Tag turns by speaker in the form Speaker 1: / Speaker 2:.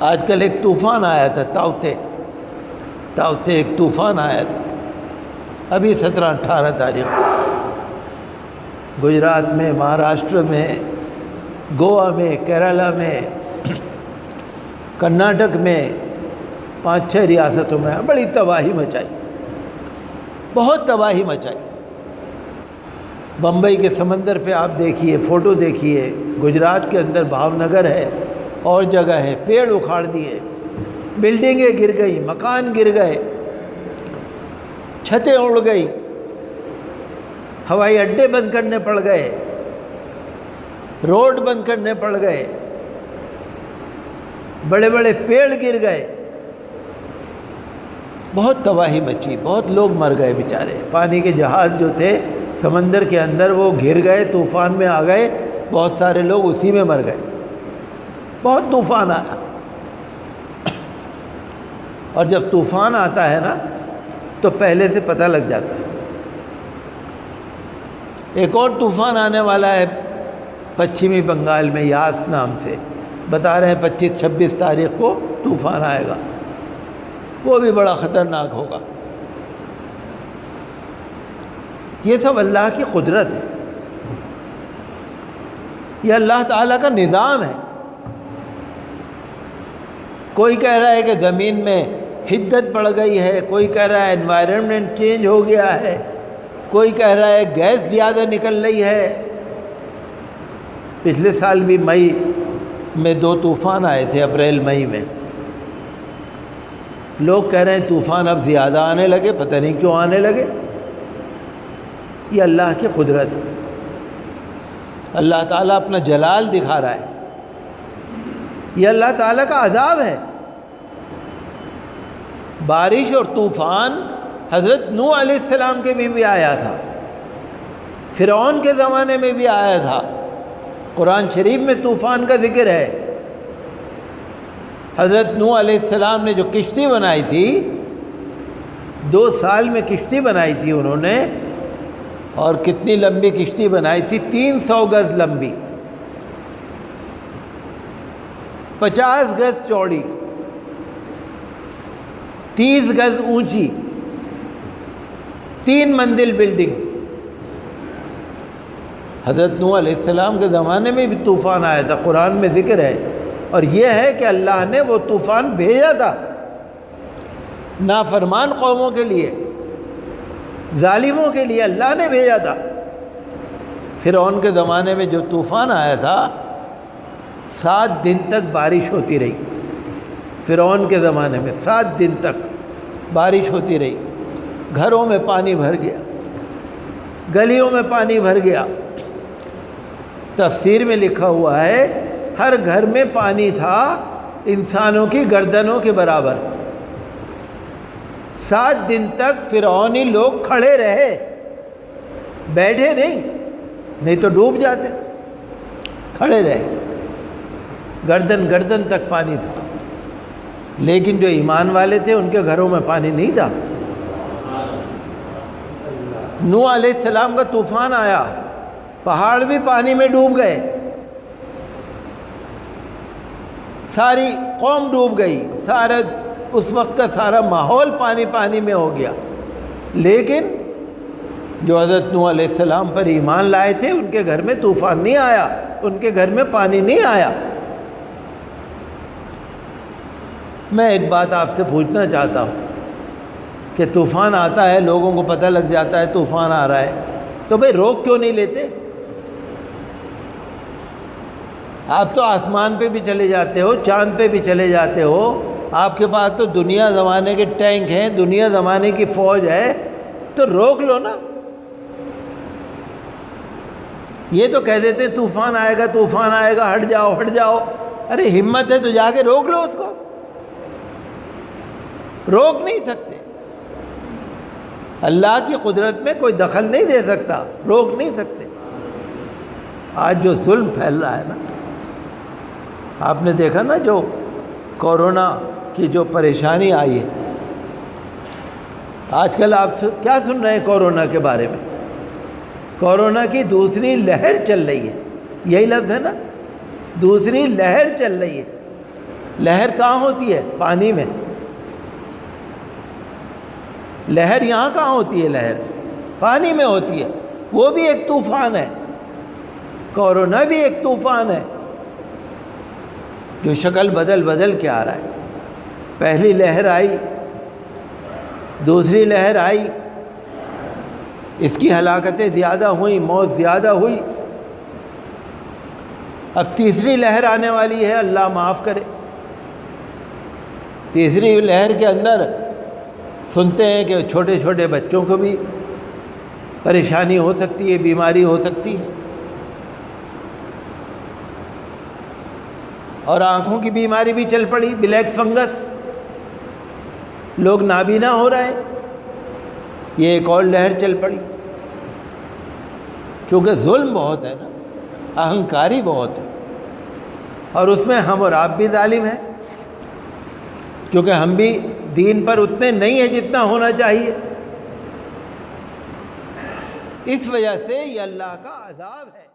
Speaker 1: آج کل ایک طوفان آیا تھا، تاؤتے ایک طوفان آیا تھا ابھی 17-18 تاریخ، گجرات میں، مہاراشٹر میں، گوا میں، کیرلا میں، کرناٹک میں، 5-6 ریاستوں میں بڑی تباہی مچائی، بہت تباہی مچائی۔ بمبئی کے سمندر پہ آپ دیکھیے، فوٹو دیکھیے، گجرات کے اندر بھاونگر ہے اور جگہ ہے، پیڑ اکھاڑ دیے، بلڈنگیں گر گئی، مکان گر گئے، چھتیں اڑ گئی، ہوائی اڈے بند کرنے پڑ گئے، روڈ بند کرنے پڑ گئے، بڑے بڑے پیڑ گر گئے، بہت تباہی مچی، بہت لوگ مر گئے بیچارے۔ پانی کے جہاز جو تھے سمندر کے اندر وہ گر گئے، طوفان میں آ گئے، بہت سارے لوگ اسی میں مر گئے، بہت طوفان آیا۔ اور جب طوفان آتا ہے نا تو پہلے سے پتہ لگ جاتا ہے۔ ایک اور طوفان آنے والا ہے پچھمی بنگال میں، یاس نام سے، بتا رہے ہیں 25-26 تاریخ کو طوفان آئے گا، وہ بھی بڑا خطرناک ہوگا۔ یہ سب اللہ کی قدرت ہے، یہ اللہ تعالیٰ کا نظام ہے۔ کوئی کہہ رہا ہے کہ زمین میں حدت بڑھ گئی ہے، کوئی کہہ رہا ہے انوائرمنٹ چینج ہو گیا ہے، کوئی کہہ رہا ہے گیس زیادہ نکل رہی ہے۔ پچھلے سال بھی مئی میں 2 طوفان آئے تھے، اپریل مئی میں۔ لوگ کہہ رہے ہیں طوفان اب زیادہ آنے لگے، پتہ نہیں کیوں آنے لگے۔ یہ اللہ کی قدرت ہے، اللہ تعالیٰ اپنا جلال دکھا رہا ہے، یہ اللہ تعالیٰ کا عذاب ہے۔ بارش اور طوفان حضرت نوح علیہ السلام کے بھی آیا تھا، فرعون کے زمانے میں بھی آیا تھا۔ قرآن شریف میں طوفان کا ذکر ہے۔ حضرت نوح علیہ السلام نے جو کشتی بنائی تھی، 2 سال میں کشتی بنائی تھی انہوں نے، اور کتنی لمبی کشتی بنائی تھی؟ 300 گز لمبی، 50 گز چوڑی، 30 گز اونچی، 3 منزل بلڈنگ۔ حضرت نوح علیہ السلام کے زمانے میں بھی طوفان آیا تھا، قرآن میں ذکر ہے۔ اور یہ ہے کہ اللہ نے وہ طوفان بھیجا تھا نافرمان قوموں کے لیے، ظالموں کے لیے اللہ نے بھیجا تھا۔ فرعون کے زمانے میں جو طوفان آیا تھا، 7 دن تک بارش ہوتی رہی۔ فرعون کے زمانے میں 7 دن تک بارش ہوتی رہی، گھروں میں پانی بھر گیا، گلیوں میں پانی بھر گیا۔ تفسیر میں لکھا ہوا ہے ہر گھر میں پانی تھا انسانوں کی گردنوں کے برابر۔ 7 دن تک فرعونی لوگ کھڑے رہے، بیٹھے نہیں تو ڈوب جاتے، کھڑے رہے، گردن گردن تک پانی تھا۔ لیکن جو ایمان والے تھے ان کے گھروں میں پانی نہیں تھا۔ نوح علیہ السلام کا طوفان آیا، پہاڑ بھی پانی میں ڈوب گئے، ساری قوم ڈوب گئی، سارا اس وقت کا سارا ماحول پانی میں ہو گیا۔ لیکن جو حضرت نوح علیہ السلام پر ایمان لائے تھے ان کے گھر میں طوفان نہیں آیا، ان کے گھر میں پانی نہیں آیا۔ میں ایک بات آپ سے پوچھنا چاہتا ہوں کہ طوفان آتا ہے، لوگوں کو پتہ لگ جاتا ہے طوفان آ رہا ہے، تو بھئی روک کیوں نہیں لیتے؟ آپ تو آسمان پہ بھی چلے جاتے ہو، چاند پہ بھی چلے جاتے ہو، آپ کے پاس تو دنیا زمانے کے ٹینک ہیں، دنیا زمانے کی فوج ہے، تو روک لو نا۔ یہ تو کہہ دیتے طوفان آئے گا، طوفان آئے گا، ہٹ جاؤ ہٹ جاؤ۔ ارے ہمت ہے تو جا کے روک لو اس کو، روک نہیں سکتے۔ اللہ کی قدرت میں کوئی دخل نہیں دے سکتا، روک نہیں سکتے۔ آج جو ظلم پھیل رہا ہے نا، آپ نے دیکھا نا جو کورونا کی جو پریشانی آئی ہے، آج کل آپ کیا سن رہے ہیں کورونا کے بارے میں؟ کورونا کی دوسری لہر چل رہی ہے، یہی لفظ ہے نا، دوسری لہر چل رہی ہے۔ لہر کہاں ہوتی ہے؟ پانی میں۔ لہر یہاں کہاں ہوتی ہے؟ لہر پانی میں ہوتی ہے، وہ بھی ایک طوفان ہے۔ کورونا بھی ایک طوفان ہے جو شکل بدل کے آ رہا ہے۔ پہلی لہر آئی، دوسری لہر آئی، اس کی ہلاکتیں زیادہ ہوئیں، موت زیادہ ہوئی، اب تیسری لہر آنے والی ہے، اللہ معاف کرے۔ تیسری لہر کے اندر سنتے ہیں کہ چھوٹے چھوٹے بچوں کو بھی پریشانی ہو سکتی ہے، بیماری ہو سکتی ہے، اور آنکھوں کی بیماری بھی چل پڑی، بلیک فنگس، لوگ نابینا ہو رہے ہیں، یہ ایک اور لہر چل پڑی۔ چونکہ ظلم بہت ہے نا، اہنکاری بہت ہے، اور اس میں ہم اور آپ بھی ظالم ہیں، کیونکہ ہم بھی دین پر اتنے نہیں ہیں جتنا ہونا چاہیے۔ اس وجہ سے یہ اللہ کا عذاب ہے۔